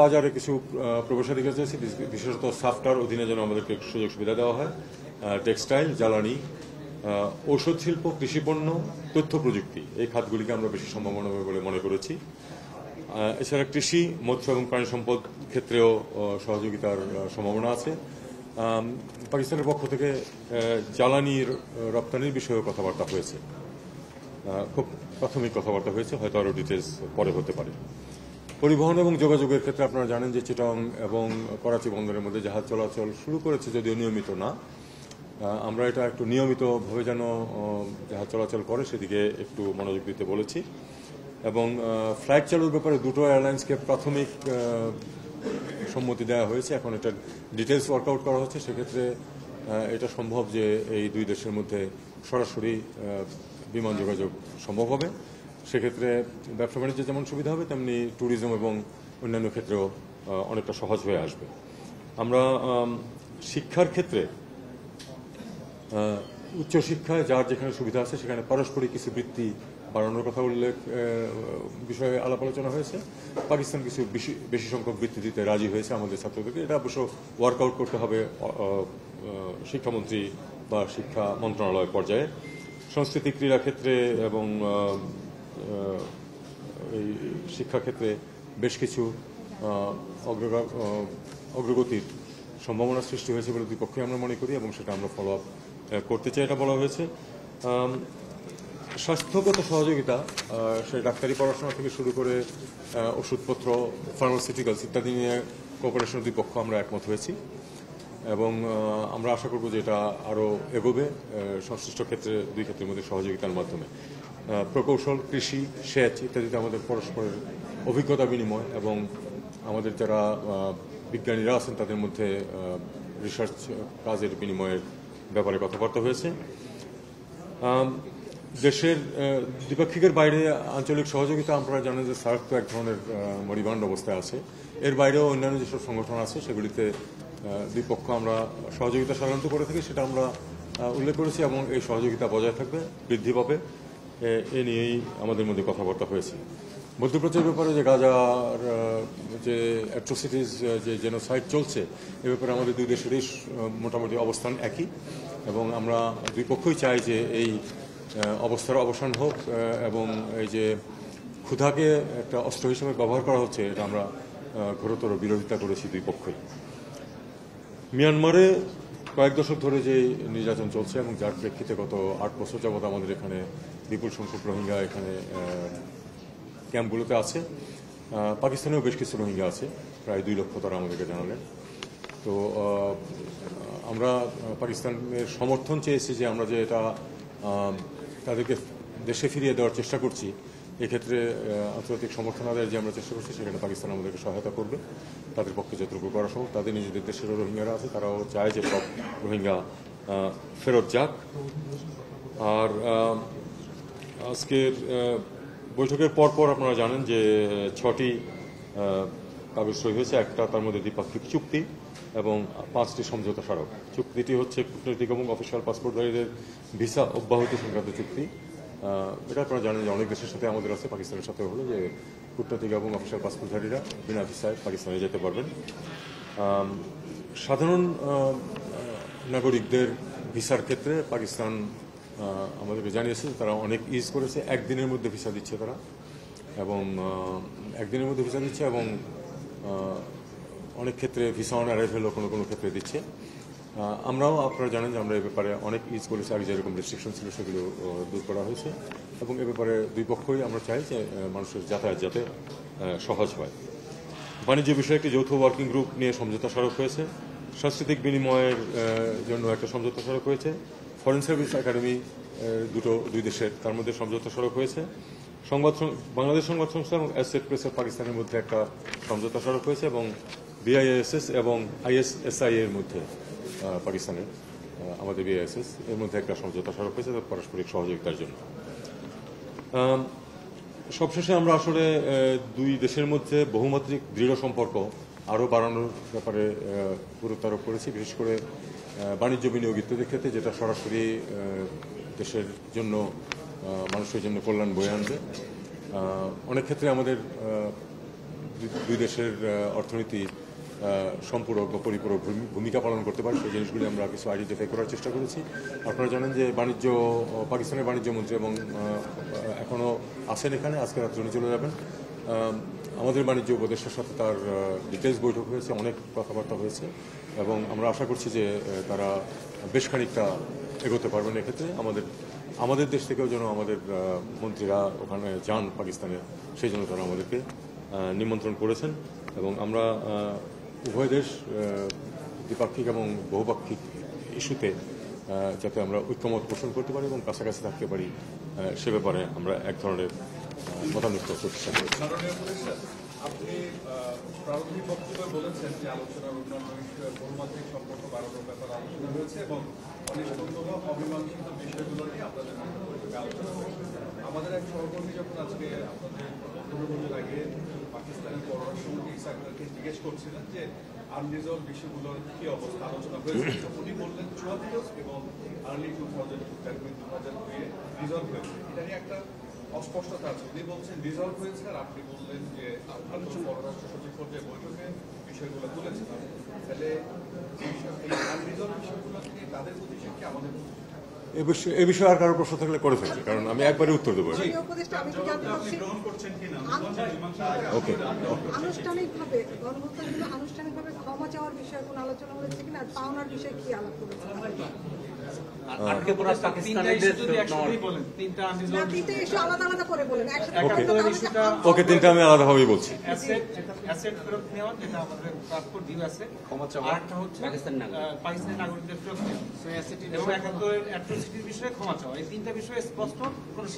বাজারে কিছু প্রবেশাধিকার চাইছি, বিশেষত সাফটার অধীনে যেন আমাদেরকে সুযোগ সুবিধা দেওয়া হয়। টেক্সটাইল, জ্বালানি, ঔষধ শিল্প, কৃষিপণ্য, তথ্য প্রযুক্তি, এই খাতগুলিকে আমরা বেশি সম্ভাবনা বলে মনে করেছি। এছাড়া কৃষি, মৎস্য এবং প্রাণী সম্পদ ক্ষেত্রেও সহযোগিতার সম্ভাবনা আছে। পাকিস্তানের পক্ষ থেকে জ্বালানির রপ্তানির বিষয়েও কথাবার্তা হয়েছে, খুব প্রাথমিক কথাবার্তা হয়েছে, হয়তো আরও ডিটেলস পরে হতে পারে। পরিবহন এবং যোগাযোগের ক্ষেত্রে আপনারা জানেন যে চিটাগং এবং করাচি বন্দরের মধ্যে জাহাজ চলাচল শুরু করেছে, যদিও নিয়মিত না। আমরা এটা একটু নিয়মিতভাবে যেন জাহাজ চলাচল করে সেদিকে একটু মনোযোগ দিতে বলেছি। এবং ফ্লাইট চালুর ব্যাপারে দুটো এয়ারলাইন্সকে প্রাথমিক সম্মতি দেওয়া হয়েছে, এখন এটা ডিটেলস ওয়ার্কআউট করা হচ্ছে। সেক্ষেত্রে এটা সম্ভব যে এই দুই দেশের মধ্যে সরাসরি বিমান যোগাযোগ সম্ভব হবে। সেক্ষেত্রে ব্যবসা বাণিজ্যে যেমন সুবিধা হবে, তেমনি ট্যুরিজম এবং অন্যান্য ক্ষেত্রেও অনেকটা সহজ হয়ে আসবে। আমরা শিক্ষার ক্ষেত্রে উচ্চশিক্ষায় যার যেখানে সুবিধা আছে সেখানে পারস্পরিক কিছু বৃত্তি বাড়ানোর কথা বিষয়ে আলাপ আলোচনা হয়েছে। পাকিস্তান কিছু বেশি সংখ্যক বৃত্তি দিতে রাজি হয়েছে আমাদের ছাত্রদেরকে। এটা অবশ্য ওয়ার্কআউট করতে হবে শিক্ষামন্ত্রী বা শিক্ষা মন্ত্রণালয় পর্যায়ে। সংস্কৃতি, ক্রীড়া ক্ষেত্রে এবং এই শিক্ষাক্ষেত্রে বেশ কিছু অগ্রগতির সম্ভাবনা সৃষ্টি হয়েছে বলে দুই পক্ষে আমরা মনে করি, এবং সেটা আমরা ফলো আপ করতে চাই, এটা বলা হয়েছে। স্বাস্থ্যগত সহযোগিতা, সে ডাক্তারি পড়াশোনা থেকে শুরু করে ওষুধপত্র, ফার্মাসিউটিক্যালস ইত্যাদি নিয়ে কোঅপারেশনের দুই পক্ষ আমরা একমত হয়েছি, এবং আমরা আশা করব যে এটা আরও এগোবে সংশ্লিষ্ট ক্ষেত্রে, দুই ক্ষেত্রের মধ্যে সহযোগিতার মাধ্যমে। প্রকৌশল, কৃষি, সেচ ইত্যাদিতে আমাদের পরস্পরের অভিজ্ঞতা বিনিময় এবং আমাদের যারা বিজ্ঞানীরা আছেন তাদের মধ্যে রিসার্চ কাজের বিনিময়ের ব্যাপারে কথাবার্তা হয়েছে। দেশের দ্বিপাক্ষিকের বাইরে আঞ্চলিক সহযোগিতা, আপনারা জানেন যে সার্ক তো এক ধরনের মরিবান্ড অবস্থায় আছে। এর বাইরেও অন্যান্য যেসব সংগঠন আছে সেগুলিতে দুই পক্ষ আমরা সহযোগিতা সাধারণত করে থাকি, সেটা আমরা উল্লেখ করেছি, এবং এই সহযোগিতা বজায় থাকবে, বৃদ্ধি পাবে, এ নিয়েই আমাদের মধ্যে কথাবার্তা হয়েছে। মধ্যপ্রাচ্যের ব্যাপারে যে গাজার যে অ্যাট্রোসিটিস, যে জেনোসাইড চলছে, এ ব্যাপারে আমাদের দুই দেশেরই মোটামুটি অবস্থান একই, এবং আমরা দুই পক্ষই চাই যে এই অবস্থার অবসান হোক, এবং এই যে ক্ষুধাকে একটা অস্ত্র হিসেবে ব্যবহার করা হচ্ছে, এটা আমরা ঘোরতর বিরোধিতা করেছি দুই পক্ষই। মিয়ানমারে কয়েক দশক ধরে যে নির্যাতন চলছে এবং যার প্রেক্ষিতে গত 8 বছর যাবৎ আমাদের এখানে বিপুল সংখ্যক রোহিঙ্গা এখানে ক্যাম্পগুলোতে আছে। পাকিস্তানেও বেশ কিছু রোহিঙ্গা আছে, প্রায় 2 লক্ষ তারা আমাদেরকে জানালেন। তো আমরা পাকিস্তানের সমর্থন চেয়েছি যে আমরা যে এটা তাদেরকে দেশে ফিরিয়ে দেওয়ার চেষ্টা করছি, এক্ষেত্রে আন্তর্জাতিক সমর্থন আদায়ের যে আমরা চেষ্টা করছি, সেখানে পাকিস্তান আমাদেরকে সহায়তা করবে তাদের পক্ষে যতটুকু করা সম্ভব। তাদের নিজেদের দেশেরও রোহিঙ্গারা আছে, তারাও চায় যে সব রোহিঙ্গা ফেরত যাক। আর আজকের বৈঠকের পরপর আপনারা জানেন যে 6টি কাগজ সই হয়েছে, একটা তার মধ্যে দ্বিপাক্ষিক চুক্তি এবং 5টি সমঝোতা স্মারক। চুক্তিটি হচ্ছে কূটনৈতিক এবং অফিসিয়াল পাসপোর্টধারীদের ভিসা অব্যাহতি সংক্রান্ত চুক্তি। এটা আপনারা জানেন যে অনেক দেশের সাথে আমাদের আছে, পাকিস্তানের সাথে হলো যে কূটনৈতিক এবং অফিসিয়াল পাসপোর্টধারীরা বিনা ভিসায় পাকিস্তানে যেতে পারবেন। সাধারণ নাগরিকদের ভিসার ক্ষেত্রে পাকিস্তান আমাদেরকে জানিয়েছে তারা অনেক ইজ করেছে, একদিনের মধ্যে ভিসা দিচ্ছে তারা, এবং একদিনের মধ্যে ভিসা দিচ্ছে, এবং অনেক ক্ষেত্রে ভিসা অন অ্যারাইভেলও কোনো কোনো ক্ষেত্রে দিচ্ছে। আমরাও, আপনারা জানেন যে আমরা এ ব্যাপারে অনেক ইজ করেছি, আগে যেরকম রেস্ট্রিকশন ছিল সেগুলো দূর করা হয়েছে, এবং এ ব্যাপারে দুই পক্ষই আমরা চাই যে মানুষের যাতায়াত যাতে সহজ হয়। বাণিজ্য বিষয়ে একটি যৌথ ওয়ার্কিং গ্রুপ নিয়ে সমঝোতা স্মারক হয়েছে। সাংস্কৃতিক বিনিময়ের জন্য একটা সমঝোতা স্মারক হয়েছে। ফরেন সার্ভিস একাডেমি দুই দেশের, তার মধ্যে সমঝোতা স্মারক হয়েছে। বাংলাদেশ সংবাদ সংস্থা এবং অ্যাসোসিয়েট প্রেসের পাকিস্তানের মধ্যে একটা সমঝোতা স্মারক হয়েছে, এবং বিআইএসএস এবং আইএসএসআই এর মধ্যে পাকিস্তানের আমাদের বিআইএসএস এর মধ্যে একটা সমঝোতা স্মারক হয়েছে পারস্পরিক সহযোগিতার জন্য। সবশেষে আমরা আসলে দুই দেশের মধ্যে বহুমাত্রিক দৃঢ় সম্পর্ক আরও বাড়ানোর ব্যাপারে গুরুত্ব আরোপ করেছি, বিশেষ করে বাণিজ্য বিনিয়োগ ইত্যাদির ক্ষেত্রে, যেটা সরাসরি দেশের জন্য, মানুষের জন্য কল্যাণ বয়ে আনবে। অনেক ক্ষেত্রে আমাদের দুই দেশের অর্থনীতি সম্পূরক বা পরিপূরক ভূমিকা পালন করতে পারে সেই জিনিসগুলি আমরা কিছু আইডেন্টিফাই করার চেষ্টা করেছি। আপনারা জানেন যে পাকিস্তানের বাণিজ্য মন্ত্রী এবং এখনও আছেন এখানে, আজকে রাত্রে উনি চলে যাবেন। আমাদের বাণিজ্য উপদেষ্টার সাথে তার ডিটেলস বৈঠক হয়েছে, অনেক কথাবার্তা হয়েছে এবং আমরা আশা করছি যে তারা বেশ খানিকটা এগোতে পারবেন এক্ষেত্রে। আমাদের দেশ থেকেও যেন আমাদের মন্ত্রীরা ওখানে যান পাকিস্তানে, সেই জন্য তারা আমাদেরকে নিমন্ত্রণ করেছেন এবং আমরা উভয় দেশ দ্বিপাক্ষিক এবং বহুপাক্ষিক ইস্যুতে যাতে আমরা ঐক্যমত পোষণ করতে পারি এবং কাছাকাছি থাকতে পারি সে ব্যাপারে আমরা এক ধরনের মতামত প্রতিষ্ঠা করেছি। আপনি প্রারম্ভিক বক্তব্যে বলেছেন যে আলোচনার অন্যান্য বিষয়ে বহুমাত্রিক সম্পর্ক বাড়ানোর ব্যাপারে আলোচনা হয়েছে এবং অনিষ্পন্ন অমীমাংসিত বিষয়গুলো নিয়ে আপনাদের বৈঠকে আলোচনা হয়েছে। আমাদের এক সহকর্মী যখন আজকে আপনাদের বক্তব্যের আগে পাকিস্তানের পররাষ্ট্রমন্ত্রী ইসাককে জিজ্ঞেস করছিলেন যে আনরিজলভ বিষয়গুলোর কি অবস্থা আলোচনা হয়েছে, উনি বললেন 74 এবং আর্লি 2002 রিজলভ হয়েছে। এটা নিয়ে একটা অস্পষ্টতা আছে। উনি বলছেন রিজলভ হয়েছে আর আপনি বললেন যে পররাষ্ট্র সচিব পর্যায়ে বৈঠকে বিষয়গুলো তুলেছেন। তাহলে এই আনরিজলভ বিষয়গুলো থেকে তাদের পজিশন কি আমাদের এ বিষয়ে আর কারো প্রশ্ন থাকলে করে ফেলছি, কারণ আমি একবারে উত্তর দেবো। ওকে, আনুষ্ঠানিকভাবে গণহত্যাগুলো আনুষ্ঠানিকভাবে ক্ষমা চাওয়ার বিষয়ে কোনো আলোচনা হয়েছে কিনা, পাওনার বিষয়ে কি আলাপ করেছে? আলাদা আলাদা করে বলেন, ওকে, তিনটা আমি আলাদাভাবেই বলছি। পাকিস্তানি নাগরিকদের ফেরত নেওয়া এবং 71 অ্যাট্রোসিটির বিষয়ে ক্ষমা চাওয়া, এই তিনটা বিষয়ে স্পষ্ট কোনো